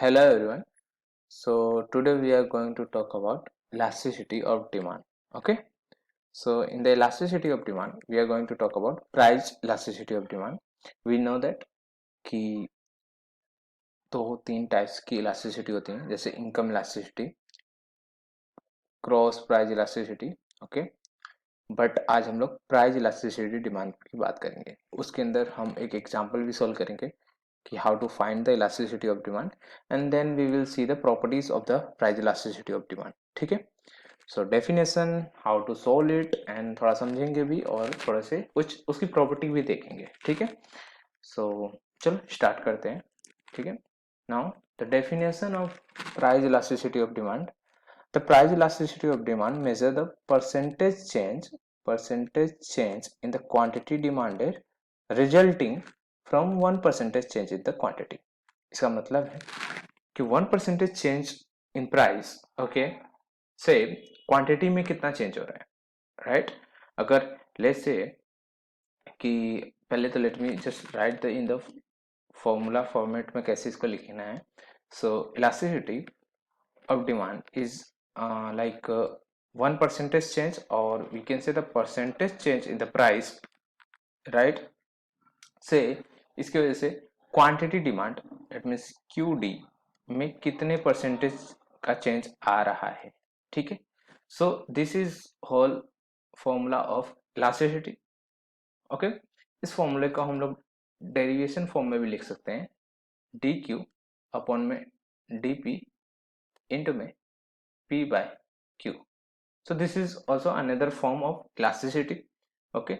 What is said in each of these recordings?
Hello everyone. So today we are going to talk about elasticity of demand. Okay. So in the elasticity of demand, we are going to talk about price elasticity of demand. We know that कि दो तीन types की elasticity होती हैं, जैसे income elasticity, cross price elasticity. Okay. But आज हम लोग प्राइस इलास्टिसिटी डिमांड की बात करेंगे. उसके अंदर हम एक एग्जांपल भी सॉल्व करेंगे कि how to find the elasticity of demand, and then we will see the properties of the price elasticity of demand. ठीक है. So definition, how to solve it, and थोड़ा समझेंगे भी और थोड़ा से कुछ उसकी प्रॉपर्टी भी देखेंगे. ठीक है. सो चलो स्टार्ट करते हैं. ठीक है. Now the definition of price elasticity of demand. The price elasticity of demand measure the percentage change in the quantity demanded resulting from 1% change in the quantity. इसका मतलब है कि 1% change in price, okay, से quantity में कितना change हो रहा है, राइट. अगर लेट्स से कि पहले तो let me just right the in the formula format में कैसे इसको लिखना है. सो elasticity of demand is like 1% change, or we can say the percentage change in the price, right. से इसकी वजह से quantity demand, that means QD में कितने परसेंटेज का चेंज आ रहा है. ठीक है. So this is whole formula of elasticity. Okay. इस फॉर्मूले का हम लोग डेरिवेशन फॉर्म में भी लिख सकते हैं, DQ अपॉन में DP इंटू में P by Q. So this is also another form of elasticity. Okay.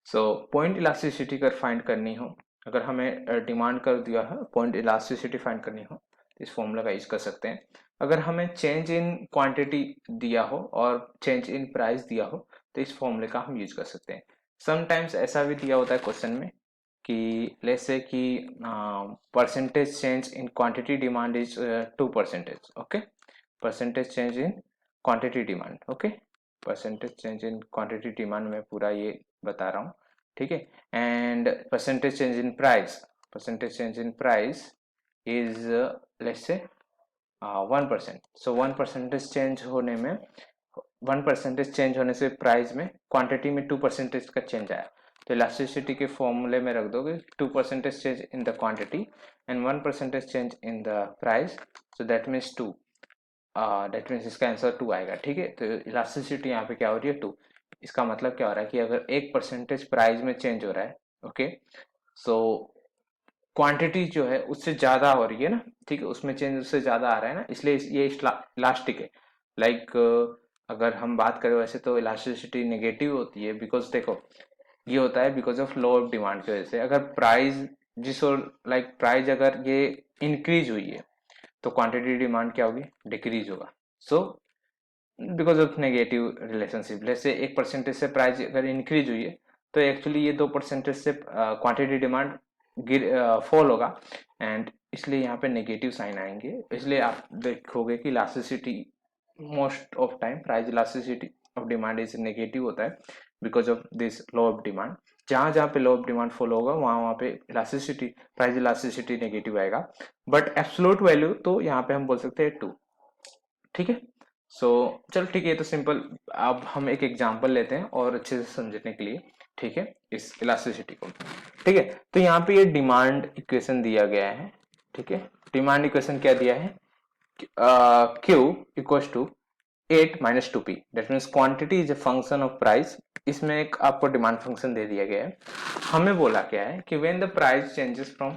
So point elasticity अगर फाइंड करनी हो, अगर हमें डिमांड कर दिया है पॉइंट इलास्टिसिटी फाइंड करनी हो, तो इस फॉर्मूला का यूज कर सकते हैं. अगर हमें चेंज इन क्वांटिटी दिया हो और चेंज इन प्राइस दिया हो, तो इस फॉर्मूले का हम यूज कर सकते हैं. समटाइम्स ऐसा भी दिया होता है क्वेश्चन में कि लेट्स से कि percentage change in quantity demand is 2%. Okay. Percentage change in quantity demand. Okay. Percentage change in quantity demand में पूरा ये बता रहा हूँ. ठीक है. And percentage change in price is let's say 1%. So 1% change होने में 1% चेंज होने से प्राइस में क्वांटिटी में 2% का चेंज आया, तो इलास्टिसिटी के फॉर्मूले में रख दोगे 2% change in the quantity and 1% change in the price, so that means 2. That means इसका आंसर 2 आएगा. ठीक है. तो इलास्टिसिटी यहाँ पे क्या हो रही है, 2. इसका मतलब क्या हो रहा है कि अगर 1% प्राइस में चेंज हो रहा है, ओके, सो क्वांटिटी जो है उससे ज्यादा हो रही है ना. ठीक है. उसमें चेंज उससे ज्यादा आ रहा है ना, इसलिए ये इलास्टिक है. लाइक अगर हम बात करें वैसे तो इलास्टिसिटी नेगेटिव होती है, बिकॉज देखो ये होता है because of low of demand की वजह से. अगर प्राइस जिस लाइक प्राइस अगर ये इंक्रीज हुई है, तो क्वांटिटी डिमांड क्या होगी, डिक्रीज होगा. सो बिकॉज ऑफ नेगेटिव रिलेशनशिप, जैसे 1% से प्राइस अगर इंक्रीज हुई है, तो एक्चुअली ये 2% से क्वांटिटी डिमांड गिर फॉल होगा, एंड इसलिए यहाँ पे नेगेटिव साइन आएंगे. इसलिए आप देखोगे कि elasticity most of time price elasticity of demand is negative होता है because of this law of demand. जहां जहां पे लॉ ऑफ डिमांड फॉलो होगा वहां वहां पे इलास्टिसिटी प्राइस इलास्टिसिटी नेगेटिव आएगा. बट एब्सोल्यूट वैल्यू तो यहाँ पे हम बोल सकते हैं 2. ठीक है. सो चल ठीक है, तो सिंपल. अब हम एक एग्जांपल लेते हैं और अच्छे से समझने के लिए. ठीक है. इस इलास्टिसिटी को. ठीक है. तो यहाँ पे ये डिमांड इक्वेशन दिया गया है. ठीक है. डिमांड इक्वेशन क्या दिया है, Q equal to 8 minus 2P. That means quantity is a function of price. इसमें एक आपको डिमांड फंक्शन दे दिया गया है. हमें बोला क्या है कि when the price changes from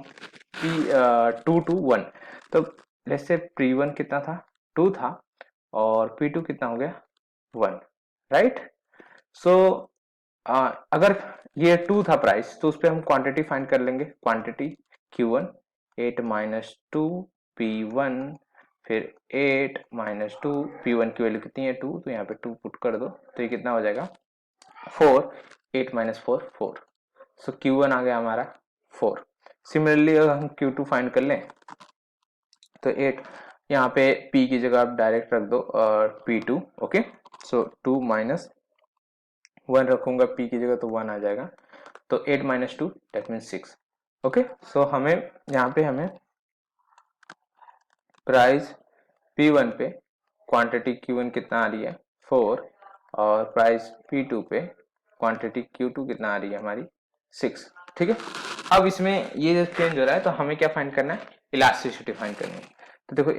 P2 to 1. तो जैसे P1 कितना था, 2 था, और P2 कितना हो गया, 1, राइट. सो अगर ये 2 था प्राइस, तो उस पर हम क्वांटिटी फाइंड कर लेंगे. क्वांटिटी Q1 8 माइनस 2 P1, फिर 8 माइनस 2, P1 की वैल्यू कितनी है, 2, तो यहाँ पे 2 पुट कर दो, तो ये कितना हो जाएगा, 4. 8 माइनस 4, 4. सो Q1 आ गया हमारा 4. सिमिलरली अगर हम Q2 फाइंड कर लें, तो 8 यहाँ पे P की जगह आप डायरेक्ट रख दो और P2. ओके. सो 2 माइनस 1 रखूंगा P की जगह, तो 1 आ जाएगा. तो 8 माइनस 2 दैट मीन्स 6. ओके. सो हमें यहाँ पे हमें प्राइस P1 पे क्वांटिटी Q1 कितना आ रही है 4 और प्राइस P2 पे क्वांटिटी Q2 कितना आ रही है हमारी 6। ठीक है, अब इसमें ये जो चेंज हो रहा है तो हमें क्या फाइंड करना है, इलास्टिसिटी फाइंड करनी है। तो देखो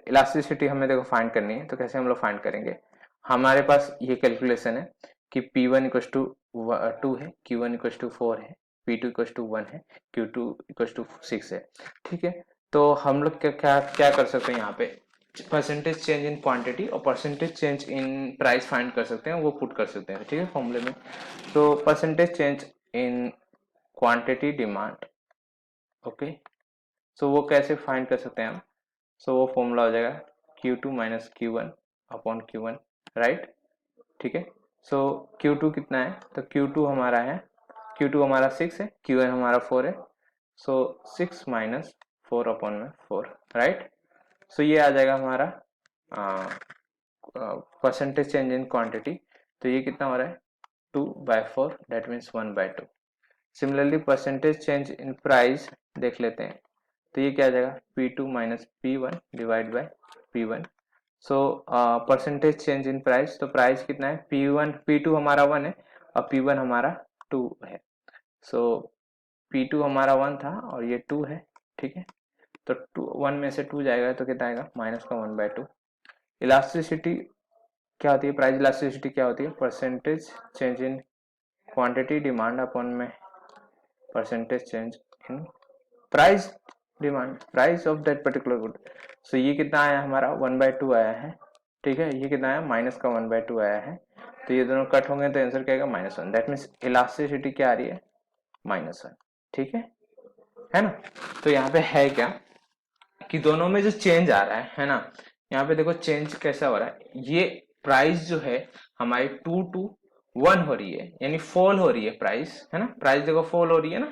इलास्टिसिटी हमें देखो फाइंड करनी है, तो कैसे हम लोग फाइंड करेंगे, हमारे पास ये कैलकुलेशन है कि P1 इक्वल टू 2 है, Q1 इक्वल टू 4 है, P2 इक्वल टू 1 है, Q2 इक्वल टू 6 है। ठीक है, तो हम लोग क्या क्या क्या कर सकते हैं, यहाँ पे परसेंटेज चेंज इन क्वांटिटी और percentage change in price find कर सकते हैं, वो पुट कर सकते हैं। ठीक है, फॉर्मूले में तो percentage change in quantity demand, okay, so वो कैसे फाइंड कर सकते हैं हम, सो वो फॉर्मूला हो जाएगा Q2 minus Q1 upon Q1, right. ठीक है, सो Q2 कितना है, तो Q2 हमारा है, Q2 हमारा 6 है, Q1 हमारा 4 है, सो 6 माइनस 4 अपॉन में 4, राइट। सो ये आ जाएगा हमारा परसेंटेज चेंज इन क्वांटिटी, तो ये कितना हो रहा है 2/4, that means 1/2। Similarly percentage change in price देख लेते हैं, तो ये क्या आ जाएगा P2 minus P1 divide by P1। So percentage change in price, तो प्राइस कितना है P2 हमारा 1 है और P1 हमारा 2 है। सो P2 हमारा 1 था और ये 2 है। ठीक है, तो 1 में से 2 जाएगा तो कितना आएगा माइनस का 1/2। इलास्टिसिटी क्या होती है, प्राइस इलास्टिसिटी क्या होती है, percentage change in quantity demand upon में percentage change in price demand, price of that particular good. So ये कितना आया हमारा 1/2 आया है। ठीक है, ये कितना आया माइनस का 1/2 आया है, तो ये दोनों कट होंगे तो आंसर क्या आएगा -1, दैट मीन्स इलास्टिसिटी क्या आ रही है -1। ठीक है ना। तो यहाँ पे है क्या कि दोनों में जो चेंज आ रहा है ना, यहाँ पे देखो चेंज कैसा हो रहा है, ये प्राइस जो है हमारी 2 to 1 हो रही है, यानी फॉल हो रही है प्राइस, है ना, प्राइस देखो फॉल हो रही है ना,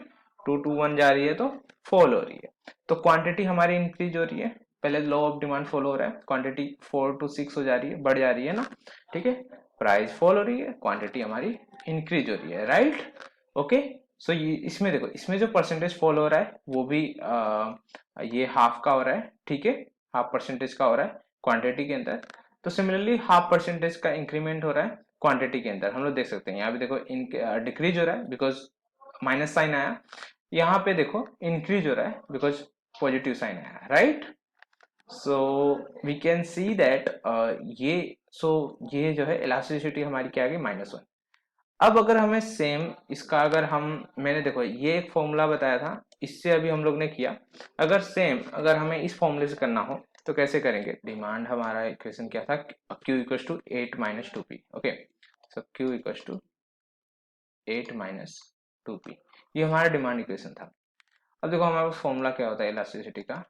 2 to 1 जा रही है तो फॉल हो रही है। तो क्वांटिटी हमारी इंक्रीज हो रही है, पहले लॉ ऑफ डिमांड फॉलो हो रहा है, क्वांटिटी 4 to 6 हो जा रही है, बढ़ जा रही है ना। ठीक है, प्राइस फॉल हो रही है, क्वांटिटी हमारी इंक्रीज हो रही है, राइट। ओके, सो ये इसमें देखो, इसमें जो परसेंटेज फॉल हो रहा है वो भी ये हाफ का हो रहा है। ठीक है, हाफ परसेंटेज का हो रहा है क्वांटिटी के अंदर। तो सिमिलरली हाफ परसेंटेज का इंक्रीमेंट हो रहा है क्वांटिटी के अंदर, हम लोग देख सकते हैं। यहाँ पे देखो डिक्रीज हो रहा है बिकॉज माइनस साइन आया, यहाँ पे देखो इंक्रीज हो रहा है बिकॉज पॉजिटिव साइन आया, right. So we can see that ये जो है इलास्टिसिटी हमारी क्या आ गई -1। अब अगर हमें सेम इसका अगर हम, मैंने देखो ये एक फॉर्मूला बताया था, इससे अभी हम लोग ने किया, अगर सेम अगर हमें इस फॉर्मूले से करना हो तो कैसे करेंगे, डिमांड हमारा इक्वेशन क्या था, Q equal to 8 minus 2P। Okay, so Q equal to 8 minus 2P, ये हमारा डिमांड इक्वेशन था। अब देखो हमारे पास फॉर्मूला क्या होता है इलास्टिसिटी का,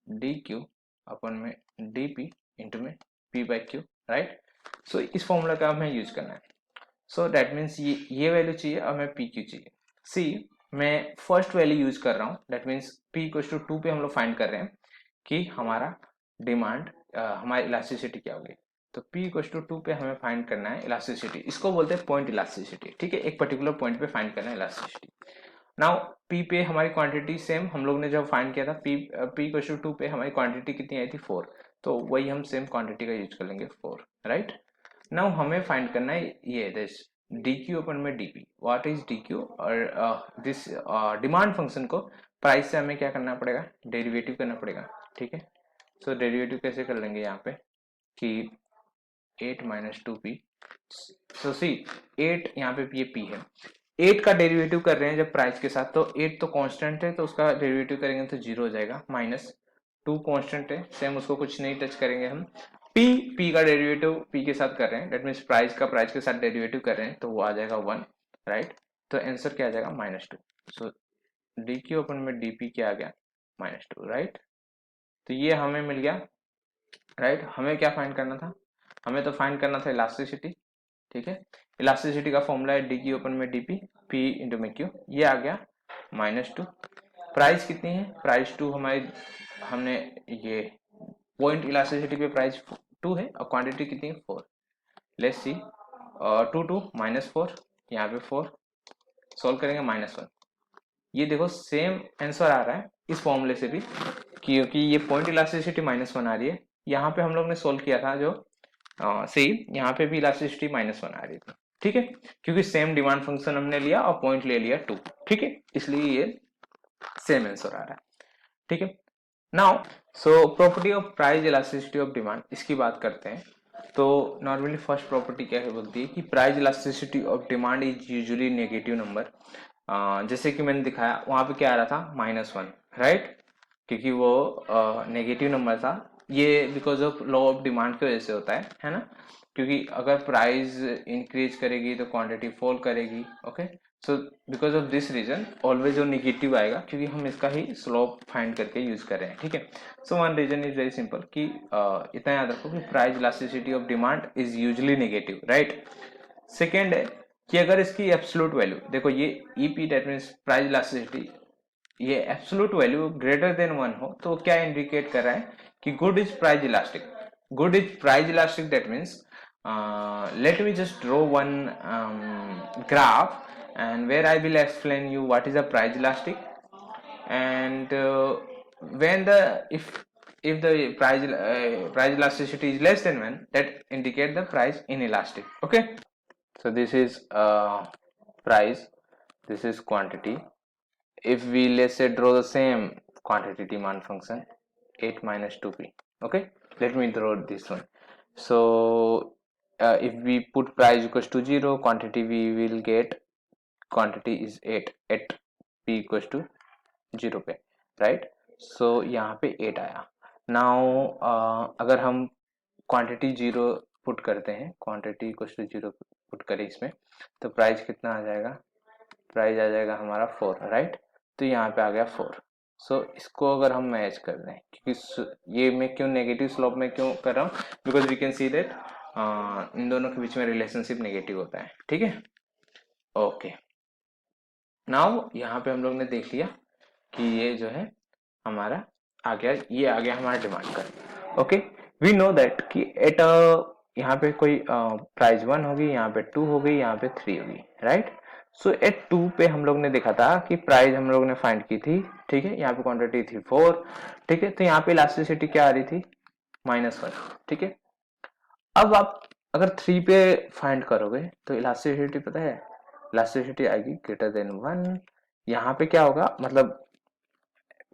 DQ अपन में DP इंटू में P/Q, राइट। सो इस फॉर्मूला का हमें यूज करना है। सो दैट मीन्स ये वैल्यू चाहिए और हमें PQ चाहिए। सी मैं फर्स्ट वैल्यू यूज कर रहा हूँ, that means P equal to 2 पे हम लोग फाइंड कर रहे हैं कि हमारा डिमांड हमारी इलास्टिसिटी क्या होगी। तो P इक्वल टू 2 पे हमें फाइंड करना है इलास्टिसिटी, इसको बोलते हैं पॉइंट इलास्टिसिटी। ठीक है, एक पर्टिकुलर पॉइंट पे फाइंड करना है इलास्टिसिटी। नाउ P पे हमारी क्वांटिटी सेम हम लोग ने जब फाइंड किया था, P इक्वल टू 2 पे हमारी क्वांटिटी कितनी आई थी 4, तो वही हम सेम क्वांटिटी का यूज कर लेंगे 4, राइट। नाउ हमें फाइंड करना है ये दिस DQ अपन में DP, व्हाट इज DQ, और दिस डिमांड फंक्शन को प्राइस से हमें क्या करना पड़ेगा, डेरिवेटिव करना पड़ेगा। ठीक है, सो डेरिवेटिव कैसे कर लेंगे यहाँ पे कि 8 माइनस 2P, सो सी 8 यहाँ पे ये P है, 8 का डेरिवेटिव कर रहे हैं जब प्राइस के साथ, तो 8 तो कांस्टेंट है तो उसका डेरिवेटिव करेंगे तो 0 हो जाएगा, माइनस 2 कांस्टेंट है सेम, उसको कुछ नहीं टच करेंगे हम। P का डेरिवेटिव P के साथ कर रहे हैं, दैट मीन्स प्राइस का प्राइस के साथ डेरिवेटिव कर रहे हैं तो वो आ जाएगा 1, राइट। तो आंसर क्या आ जाएगा -2। सो DQ अपन में DP क्या आ गया -2, राइट। तो ये हमें मिल गया, राइट। हमें क्या फाइंड करना था, हमें तो फाइंड करना था इलास्टिसिटी। ठीक है, इलास्टिसिटी का फॉर्मूला है DQ अपन में DP, P इंटू में Q, ये आ गया -2। प्राइस कितनी है, प्राइस 2 हमारी, हमने ये पॉइंट इलास्टिसिटी पे प्राइस 2 है और क्वांटिटी कितनी है 4। लेट्स सी 2 -4, यहाँ पे 4, सोल्व करेंगे -1। ये देखो सेम आंसर आ रहा है इस फॉर्मूले से भी क्योंकि ये पॉइंट इलास्टिसिटी -1 आ रही है, यहाँ पे हम लोग ने सोल्व किया था जो सी, यहाँ पे भी इलास्टिसिटी -1 आ रही थी, ठीक है, क्योंकि सेम डिमांड फंक्शन हमने लिया और पॉइंट ले लिया 2, ठीक है, इसलिए ये सेम आंसर आ रहा है, ठीक है। Now so property of price elasticity of demand, इसकी बात करते हैं। तो नॉर्मली फर्स्ट प्रॉपर्टी क्या है बोलती है कि price elasticity of demand is usually negative number. जैसे कि मैंने दिखाया वहां पे क्या आ रहा था -1, राइट, क्योंकि वो नेगेटिव नंबर था। ये because of law of demand की वजह से होता है ना, क्योंकि अगर प्राइस इंक्रीज करेगी तो क्वांटिटी फॉल करेगी, okay. So because of this reason always वो निगेटिव आएगा, क्योंकि हम इसका ही स्लोप फाइंड करके यूज कर रहे हैं, ठीक है। So one reason is very simple कि इतना याद रखो कि price elasticity of demand is usually negative, right. Second है कि अगर इसकी एब्सोल्यूट वैल्यू देखो, ये EP that means price elasticity, ये एब्सोल्यूट वैल्यू ग्रेटर देन 1 हो तो क्या इंडिकेट कर रहा है कि good is price elastic. Good is price elastic that means let me just draw one graph, and where I will explain you what is a price elastic, and when the if the price elasticity is less than 1, that indicate the price inelastic, okay. So this is price, this is quantity. If we let's say draw the same quantity demand function 8 minus 2p, okay, let me draw this one. So if we put price equals to 0, quantity we will get quantity is 8 at p equals to 0 पे, right. So यहाँ पे 8 आया। now अगर हम quantity 0 put करते हैं, quantity equals to 0 put करें इसमें, तो प्राइस कितना आ जाएगा, प्राइस आ जाएगा हमारा 4, राइट। तो यहाँ पे आ गया 4। सो इसको अगर हम मैच कर दें, क्योंकि ये मैं क्यों नेगेटिव स्लोप में क्यों कर रहा हूँ, because we can see that इन दोनों के बीच में रिलेशनशिप नेगेटिव होता है, ठीक है, ओके। नाउ यहाँ पे हम लोग ने देख लिया कि ये जो है हमारा आ गया, ये आ गया हमारा डिमांड का, ओके। वी नो दैट कि एट यहाँ पे कोई प्राइस 1 होगी, यहाँ पे 2 होगी, यहाँ पे 3 होगी, राइट। सो एट 2 पे हम लोग ने देखा था कि प्राइस हम लोग ने फाइंड की थी, ठीक है, यहाँ पे क्वांटिटी थी 4, ठीक है। तो यहाँ पे इलास्टिसिटी क्या आ रही थी, -1, ठीक है। अब आप अगर 3 पे फाइंड करोगे तो इलास्टिसिटी पता है, इलास्टिसिटी आएगी ग्रेटर देन 1। यहाँ पे क्या होगा, मतलब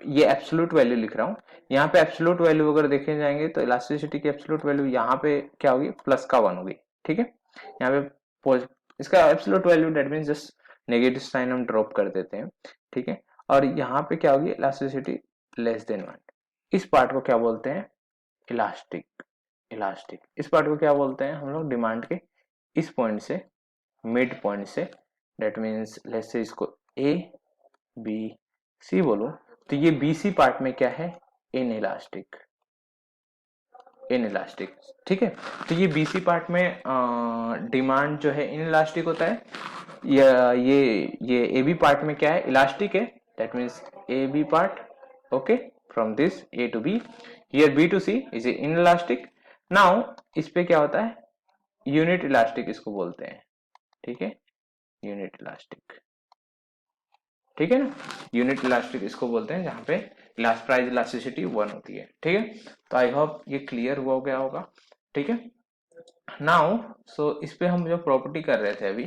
ये एब्सोल्यूट वैल्यू लिख रहा हूँ, यहाँ पे एब्सोल्यूट वैल्यू अगर देखे जाएंगे तो इलास्टिसिटी की एब्सोल्यूट वैल्यू यहाँ पे क्या होगी, +1 होगी, ठीक है। यहाँ पे इसका absolute value that means just negative sign हम ड्रॉप कर देते हैं, ठीक है। और यहाँ पे क्या होगी, इलास्टिसिटी <1। इस पार्ट को क्या बोलते हैं, इलास्टिक। इलास्टिक इस पार्ट को क्या बोलते हैं हम लोग, डिमांड के इस पॉइंट से, मिड पॉइंट से, दैट मींस लेट्स से इसको ए बी सी बोलो, तो ये बीसी पार्ट में क्या है, इनइलास्टिक, इनइलास्टिक, ठीक है। तो ये बीसी पार्ट में डिमांड जो है इनइलास्टिक होता है, या ये ए बी पार्ट में क्या है, इलास्टिक है, that means A B part, okay, from this A to B, here B to C is inelastic. Now इस पे क्या होता है, यूनिट इलास्टिक इसको बोलते हैं, ठीक है, यूनिट इलास्टिक, ठीक है ना, यूनिट इलास्टिक इसको बोलते हैं, जहां पे लास्ट प्राइस इलास्टिसिटी 1 होती है, ठीक है। तो आई होप ये क्लियर हुआ गया होगा, ठीक है। नाउ सो इस पे हम जो प्रॉपर्टी कर रहे थे अभी,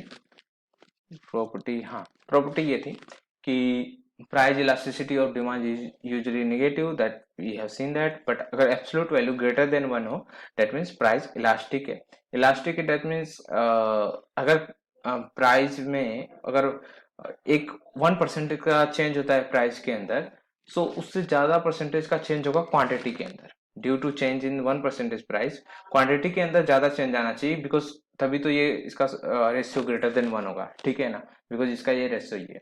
प्रॉपर्टी, हाँ, प्रॉपर्टी ये थी कि price elasticity of demand is usually negative, that we have seen that, but अगर एब्सोल्यूट वैल्यू ग्रेटर देन 1 हो दैट मींस प्राइस इलास्टिक है। इलास्टिक है दैट मींस अगर प्राइस में अगर एक 1% का चेंज होता है प्राइस के अंदर, सो उससे ज्यादा परसेंटेज का चेंज होगा क्वांटिटी के अंदर, due to change in 1% price, quantity के अंदर ज्यादा चेंज आना चाहिए, बिकॉज तभी तो ये इसका रेशियो ग्रेटर देन 1 होगा, ठीक है ना, बिकॉज इसका ये रेशियो ही है।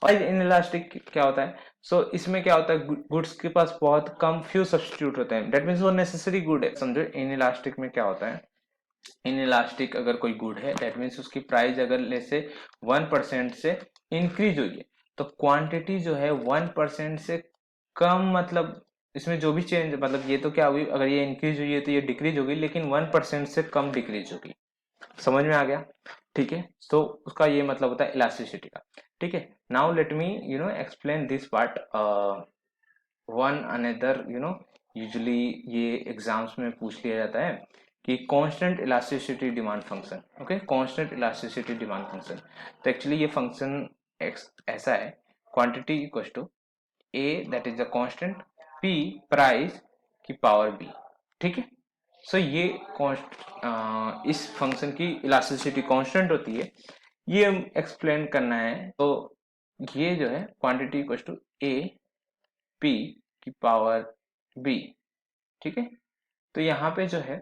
और इन इलास्टिक क्या होता है, सो इसमें क्या होता है, गुड्स के पास बहुत कम फ्यू सब्स्टिट्यूट होते हैं, दैट मीन्स वो नेसेसरी गुड है, समझो। इन इलास्टिक में क्या होता है, इन इलास्टिक अगर कोई गुड है दैट मीन्स उसकी प्राइस अगर जैसे 1% से इंक्रीज हुई है, तो क्वांटिटी जो है 1% से कम, मतलब इसमें जो भी चेंज, मतलब ये तो क्या हुई, अगर ये इंक्रीज हुई है तो ये डिक्रीज होगी, लेकिन 1% से कम डिक्रीज होगी, समझ में आ गया, ठीक है। तो उसका ये मतलब होता है इलास्टिसिटी का, ठीक है। Now let me explain this part one another usually ये एग्जाम्स में पूछ लिया जाता है कि constant elasticity demand function, okay, constant elasticity demand function. तो एक्चुअली ये फंक्शन ऐसा है, quantity equal to A that is the constant, P price की पावर बी, ठीक है। सो ये इस फंक्शन की इलास्टिसिटी कांस्टेंट होती है, ये हम एक्सप्लेन करना है। तो ये जो है quantity equal to A P की पावर बी, ठीक है। तो यहाँ पे जो है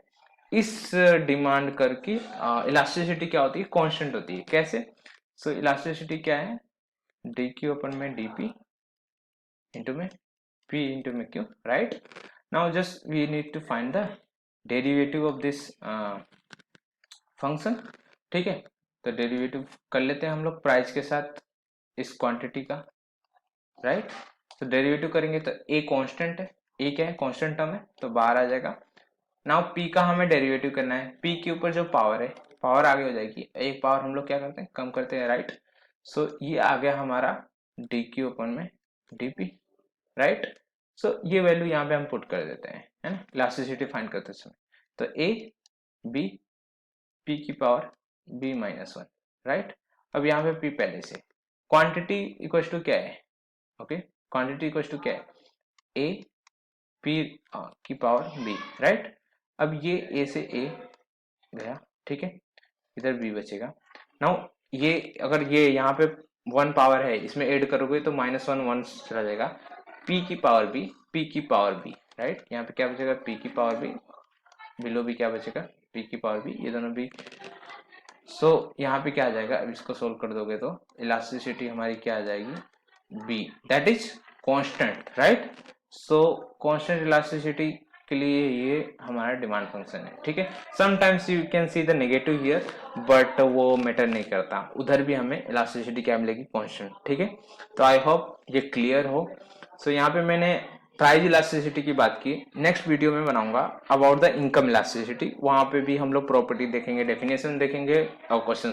इस डिमांड करके इलास्टिसिटी क्या होती है, कांस्टेंट होती है। कैसे? सो इलास्टिसिटी क्या है, डी क्यू अपन में डी पी इंटू में पी इंटू में Q, right. Now just we need to find the derivative of this function, ठीक है। तो डेरिवेटिव कर लेते हैं हम लोग प्राइस के साथ इस क्वांटिटी का, राइट। तो डेरिवेटिव करेंगे तो ए कांस्टेंट है, ए क्या है, कांस्टेंट टर्म है, तो बाहर आ जाएगा। नाउ पी का हमें डेरिवेटिव करना है, पी के ऊपर जो पावर है, पावर आगे हो जाएगी, एक पावर हम लोग क्या करते हैं, कम करते हैं, राइट। सो ये आ गया हमारा डी क्यू अपन में डी पी, राइट। सो ये वैल्यू यहाँ पे हम पुट कर देते हैं, है ना, इलास्टिसिटी फाइंड करते समय। तो ए बी पी की power B minus one, right. अब यहाँ पे पी पहले से, क्वांटिटी इक्वल टू क्या है, ओके, क्वांटिटी इक्वल टू क्या है, ए पी की पावर बी, राइट। अब ये ए से ए गया, ठीक है, इधर बी बचेगा। नाउ ये अगर ये यहाँ पे वन पावर है, इसमें ऐड करोगे तो माइनस वन वन चला जाएगा, पी की पावर बी, पी की पावर बी, राइट। यहाँ पे क्या बचेगा, पी की पावर बी, बिलो भी क्या बचेगा, पी की पावर बी, ये दोनों भी। सो यहाँ पे क्या आ जाएगा, अब इसको सोल्व कर दोगे तो इलास्टिसिटी हमारी क्या आ जाएगी, B, that is constant, right. So constant elasticity के लिए ये हमारा डिमांड फंक्शन है, ठीक है। Sometimes you can see the negative here, but वो मैटर नहीं करता, उधर भी हमें इलास्टिसिटी क्या मिलेगी, कांस्टेंट, ठीक है। तो आई होप ये क्लियर हो। सो यहाँ पे मैंने प्राइस इलास्टिसिटी की बात की, नेक्स्ट वीडियो में बनाऊंगा अबाउट द इनकम इलास्टिसिटी, वहां पे भी हम लोग प्रॉपर्टी देखेंगे, डेफिनेशन देखेंगे और क्वेश्चन